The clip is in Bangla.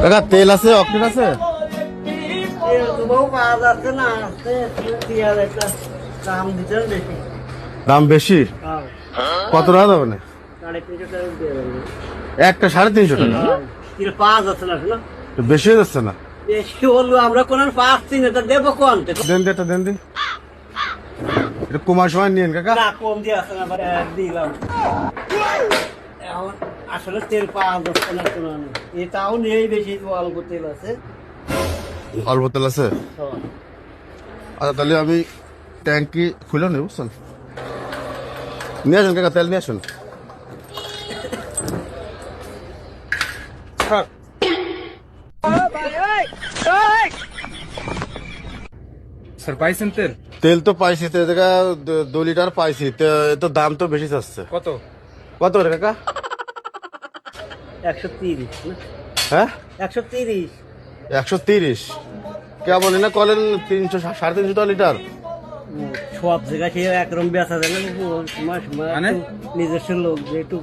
কাকা তেল আছে, অক্টেন আছে? দাম বেশি? কত টাকা দেবে না? একটা 350 টাকা। বেশি হয়ে যাচ্ছে না? আমরা কোন পাচ্ছি না, দেবো কোন দেন দিন। এটা কমার সময় নিয়েন কাকা। কম দিয়ে আসে না, দিলাম। আসলে তেল পাওয়া যাচ্ছে না, এটাও নেই, বেশি অল্প তেল আছে। অল্প তেল আছে? আচ্ছা তাহলে আমি ট্যাঙ্কি খুলে নেই, বুঝছেন? নিয়ে আসুন কাকা, তেল নিয়ে আসুন। স্যার পাইছেন তেল? তেল তো পাইছি, 2 লিটার পাইছি, তো দাম তো বেশি চাচ্ছে। কত করে কাকা? 130। হ্যাঁ 130। 130 কেমন না কলেন? 300 350 টাকা লিটার। সব জায়গায় সে একরকম বেচা যায় না, মানে? নিজস্ব লোক যে একটু